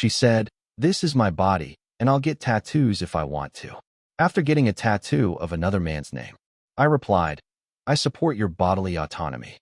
She said, "This is my body, and I'll get tattoos if I want to." After getting a tattoo of another man's name, I replied, "I support your bodily autonomy."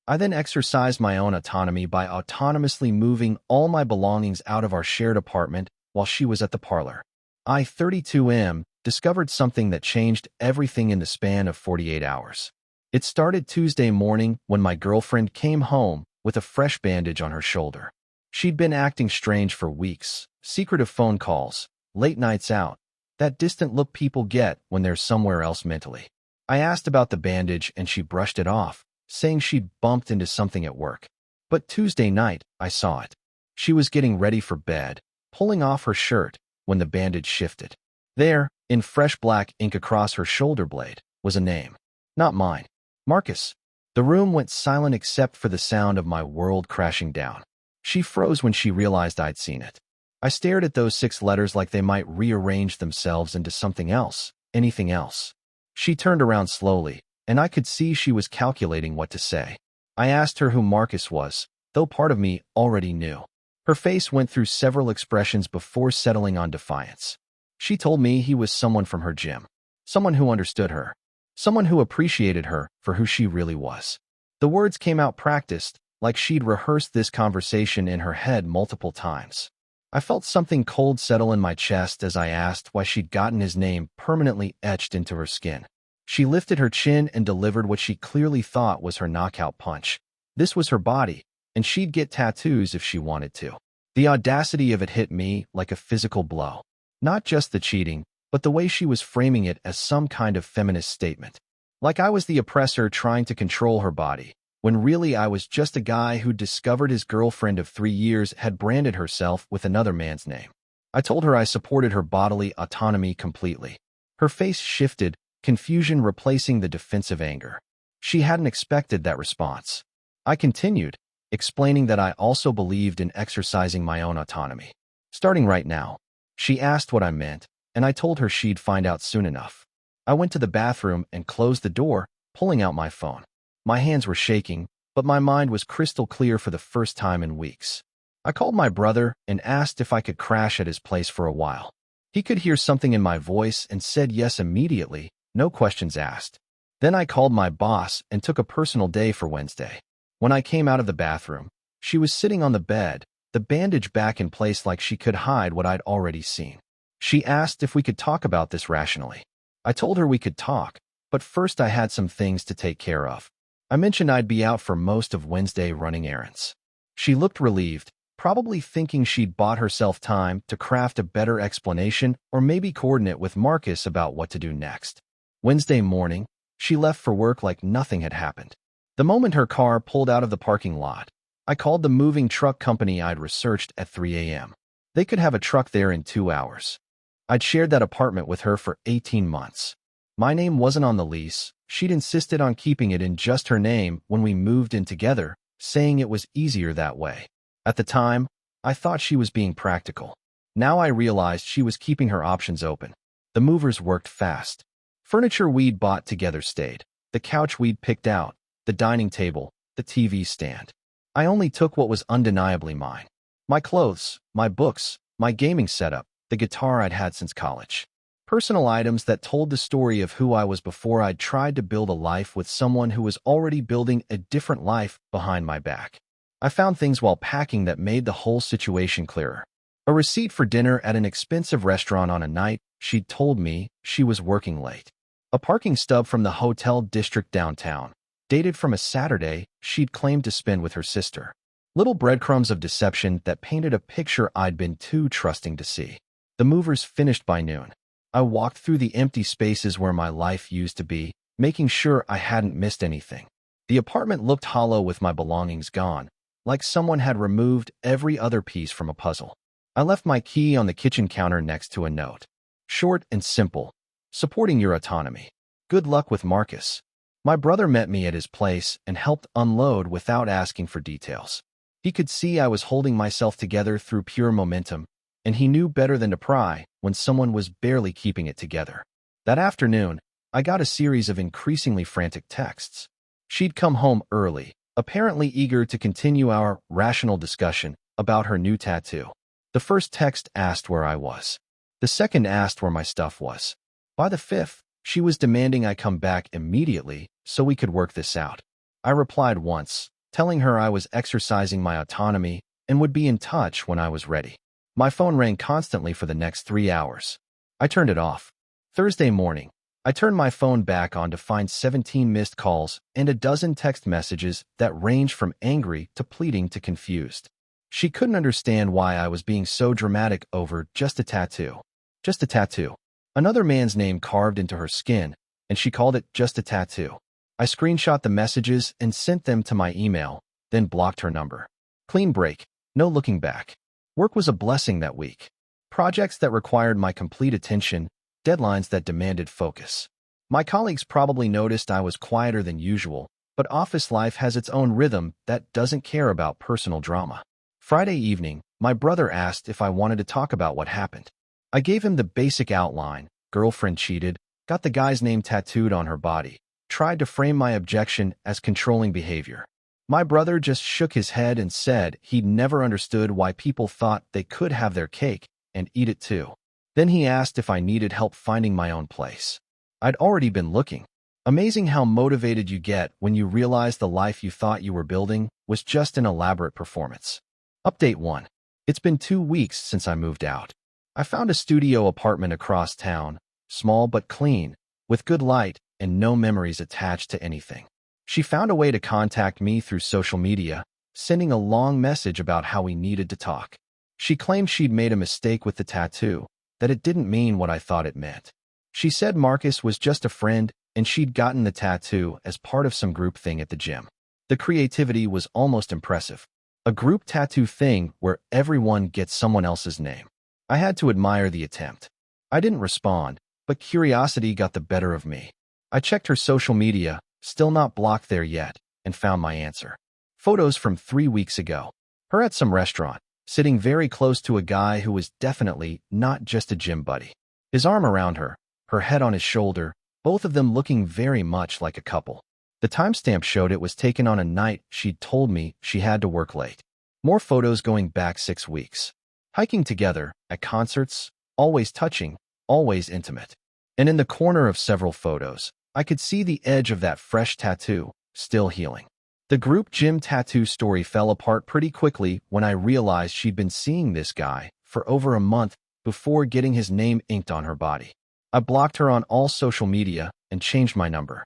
I then exercised my own autonomy by autonomously moving all my belongings out of our shared apartment while she was at the parlor. I, 32M, discovered something that changed everything in the span of 48 hours. It started Tuesday morning when my girlfriend came home with a fresh bandage on her shoulder. She'd been acting strange for weeks, secretive phone calls, late nights out, that distant look people get when they're somewhere else mentally. I asked about the bandage and she brushed it off, saying she'd bumped into something at work. But Tuesday night, I saw it. She was getting ready for bed, pulling off her shirt, when the bandage shifted. There, in fresh black ink across her shoulder blade, was a name. Not mine. Marcus. The room went silent except for the sound of my world crashing down. She froze when she realized I'd seen it. I stared at those 6 letters like they might rearrange themselves into something else, anything else. She turned around slowly, and I could see she was calculating what to say. I asked her who Marcus was, though part of me already knew. Her face went through several expressions before settling on defiance. She told me he was someone from her gym, someone who understood her, someone who appreciated her for who she really was. The words came out practiced, like she'd rehearsed this conversation in her head multiple times. I felt something cold settle in my chest as I asked why she'd gotten his name permanently etched into her skin. She lifted her chin and delivered what she clearly thought was her knockout punch. This was her body, and she'd get tattoos if she wanted to. The audacity of it hit me like a physical blow. Not just the cheating, but the way she was framing it as some kind of feminist statement. Like I was the oppressor trying to control her body, when really I was just a guy who discovered his girlfriend of 3 years had branded herself with another man's name. I told her I supported her bodily autonomy completely. Her face shifted, confusion replacing the defensive anger. She hadn't expected that response. I continued, explaining that I also believed in exercising my own autonomy. Starting right now. She asked what I meant, and I told her she'd find out soon enough. I went to the bathroom and closed the door, pulling out my phone. My hands were shaking, but my mind was crystal clear for the first time in weeks. I called my brother and asked if I could crash at his place for a while. He could hear something in my voice and said yes immediately, no questions asked. Then I called my boss and took a personal day for Wednesday. When I came out of the bathroom, she was sitting on the bed, the bandage back in place like she could hide what I'd already seen. She asked if we could talk about this rationally. I told her we could talk, but first I had some things to take care of. I mentioned I'd be out for most of Wednesday running errands. She looked relieved, probably thinking she'd bought herself time to craft a better explanation or maybe coordinate with Marcus about what to do next. Wednesday morning, she left for work like nothing had happened. The moment her car pulled out of the parking lot, I called the moving truck company I'd researched at 3 a.m. They could have a truck there in 2 hours. I'd shared that apartment with her for 18 months. My name wasn't on the lease. She'd insisted on keeping it in just her name when we moved in together, saying it was easier that way. At the time, I thought she was being practical. Now I realized she was keeping her options open. The movers worked fast. Furniture we'd bought together stayed. The couch we'd picked out, the dining table, the TV stand. I only took what was undeniably mine. My clothes, my books, my gaming setup, the guitar I'd had since college. Personal items that told the story of who I was before I'd tried to build a life with someone who was already building a different life behind my back. I found things while packing that made the whole situation clearer. A receipt for dinner at an expensive restaurant on a night she'd told me she was working late. A parking stub from the hotel district downtown, dated from a Saturday she'd claimed to spend with her sister. Little breadcrumbs of deception that painted a picture I'd been too trusting to see. The movers finished by noon. I walked through the empty spaces where my life used to be, making sure I hadn't missed anything. The apartment looked hollow with my belongings gone, like someone had removed every other piece from a puzzle. I left my key on the kitchen counter next to a note. Short and simple. Supporting your autonomy. Good luck with Marcus. My brother met me at his place and helped unload without asking for details. He could see I was holding myself together through pure momentum, and he knew better than to pry when someone was barely keeping it together. That afternoon, I got a series of increasingly frantic texts. She'd come home early, apparently eager to continue our rational discussion about her new tattoo. The first text asked where I was. The second asked where my stuff was. By the fifth, she was demanding I come back immediately so we could work this out. I replied once, telling her I was exercising my autonomy and would be in touch when I was ready. My phone rang constantly for the next 3 hours. I turned it off. Thursday morning, I turned my phone back on to find 17 missed calls and a dozen text messages that ranged from angry to pleading to confused. She couldn't understand why I was being so dramatic over just a tattoo. Just a tattoo. Another man's name carved into her skin, and she called it just a tattoo. I screenshot the messages and sent them to my email, then blocked her number. Clean break. No looking back. Work was a blessing that week. Projects that required my complete attention, deadlines that demanded focus. My colleagues probably noticed I was quieter than usual, but office life has its own rhythm that doesn't care about personal drama. Friday evening, my brother asked if I wanted to talk about what happened. I gave him the basic outline: girlfriend cheated, got the guy's name tattooed on her body, tried to frame my objection as controlling behavior. My brother just shook his head and said he'd never understood why people thought they could have their cake and eat it too. Then he asked if I needed help finding my own place. I'd already been looking. Amazing how motivated you get when you realize the life you thought you were building was just an elaborate performance. Update 1. It's been 2 weeks since I moved out. I found a studio apartment across town, small but clean, with good light and no memories attached to anything. She found a way to contact me through social media, sending a long message about how we needed to talk. She claimed she'd made a mistake with the tattoo, that it didn't mean what I thought it meant. She said Marcus was just a friend and she'd gotten the tattoo as part of some group thing at the gym. The creativity was almost impressive. A group tattoo thing where everyone gets someone else's name. I had to admire the attempt. I didn't respond, but curiosity got the better of me. I checked her social media, still not blocked there yet, and found my answer. Photos from 3 weeks ago. Her at some restaurant, sitting very close to a guy who was definitely not just a gym buddy. His arm around her, her head on his shoulder, both of them looking very much like a couple. The timestamp showed it was taken on a night she'd told me she had to work late. More photos going back 6 weeks. Hiking together, at concerts, always touching, always intimate. And in the corner of several photos, I could see the edge of that fresh tattoo, still healing. The group gym tattoo story fell apart pretty quickly when I realized she'd been seeing this guy for over a month before getting his name inked on her body. I blocked her on all social media and changed my number.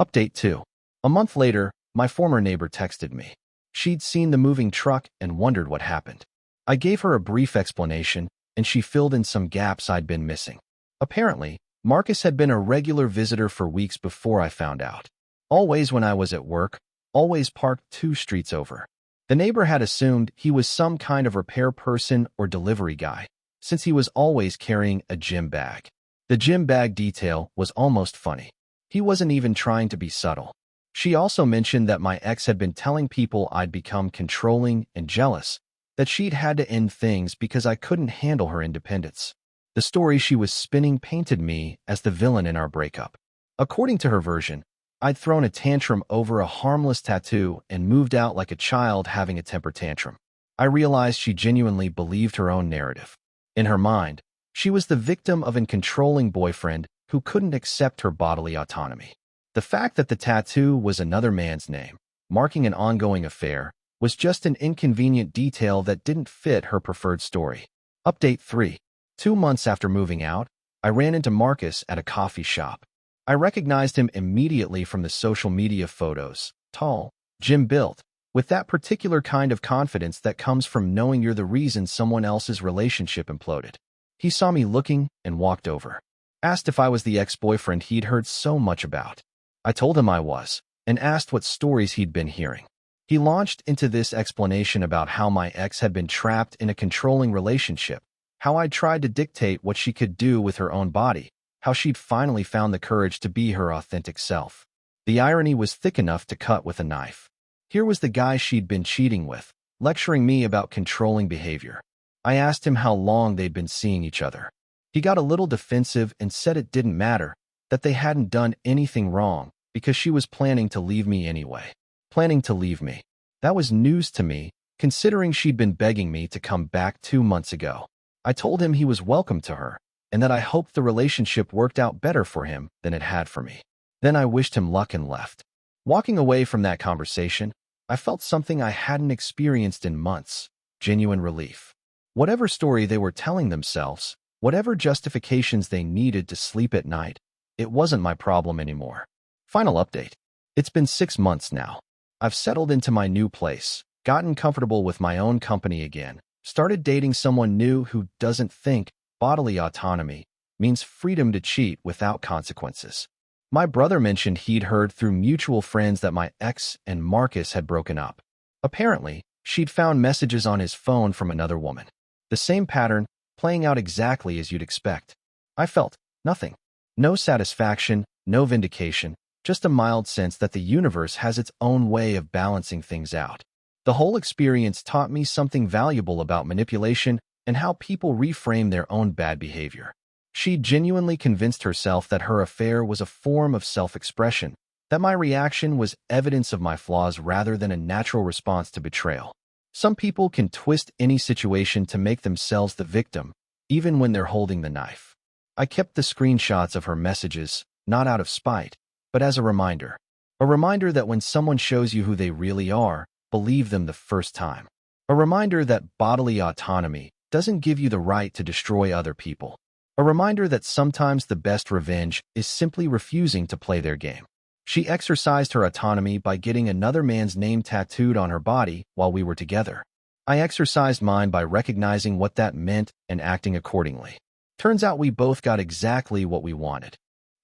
Update 2. A month later, my former neighbor texted me. She'd seen the moving truck and wondered what happened. I gave her a brief explanation, and she filled in some gaps I'd been missing. Apparently, Marcus had been a regular visitor for weeks before I found out. Always when I was at work, always parked 2 streets over. The neighbor had assumed he was some kind of repair person or delivery guy, since he was always carrying a gym bag. The gym bag detail was almost funny. He wasn't even trying to be subtle. She also mentioned that my ex had been telling people I'd become controlling and jealous, that she'd had to end things because I couldn't handle her independence. The story she was spinning painted me as the villain in our breakup. According to her version, I'd thrown a tantrum over a harmless tattoo and moved out like a child having a temper tantrum. I realized she genuinely believed her own narrative. In her mind, she was the victim of a controlling boyfriend who couldn't accept her bodily autonomy. The fact that the tattoo was another man's name, marking an ongoing affair, was just an inconvenient detail that didn't fit her preferred story. Update 3. 2 months after moving out, I ran into Marcus at a coffee shop. I recognized him immediately from the social media photos. Tall, gym-built, with that particular kind of confidence that comes from knowing you're the reason someone else's relationship imploded. He saw me looking and walked over. Asked if I was the ex-boyfriend he'd heard so much about. I told him I was, and asked what stories he'd been hearing. He launched into this explanation about how my ex had been trapped in a controlling relationship, how I'd tried to dictate what she could do with her own body, how she'd finally found the courage to be her authentic self. The irony was thick enough to cut with a knife. Here was the guy she'd been cheating with, lecturing me about controlling behavior. I asked him how long they'd been seeing each other. He got a little defensive and said it didn't matter, that they hadn't done anything wrong because she was planning to leave me anyway. Planning to leave me. That was news to me, considering she'd been begging me to come back 2 months ago. I told him he was welcome to her, and that I hoped the relationship worked out better for him than it had for me. Then I wished him luck and left. Walking away from that conversation, I felt something I hadn't experienced in months: genuine relief. Whatever story they were telling themselves, whatever justifications they needed to sleep at night, it wasn't my problem anymore. Final update. It's been 6 months now. I've settled into my new place, gotten comfortable with my own company again, started dating someone new who doesn't think bodily autonomy means freedom to cheat without consequences. My brother mentioned he'd heard through mutual friends that my ex and Marcus had broken up. Apparently, she'd found messages on his phone from another woman. The same pattern, playing out exactly as you'd expect. I felt nothing. No satisfaction, no vindication, just a mild sense that the universe has its own way of balancing things out. The whole experience taught me something valuable about manipulation and how people reframe their own bad behavior. She genuinely convinced herself that her affair was a form of self-expression, that my reaction was evidence of my flaws rather than a natural response to betrayal. Some people can twist any situation to make themselves the victim, even when they're holding the knife. I kept the screenshots of her messages, not out of spite, but as a reminder. A reminder that when someone shows you who they really are, believe them the first time. A reminder that bodily autonomy doesn't give you the right to destroy other people. A reminder that sometimes the best revenge is simply refusing to play their game. She exercised her autonomy by getting another man's name tattooed on her body while we were together. I exercised mine by recognizing what that meant and acting accordingly. Turns out we both got exactly what we wanted.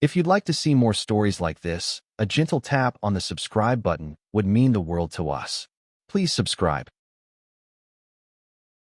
If you'd like to see more stories like this, a gentle tap on the subscribe button would mean the world to us. Please subscribe.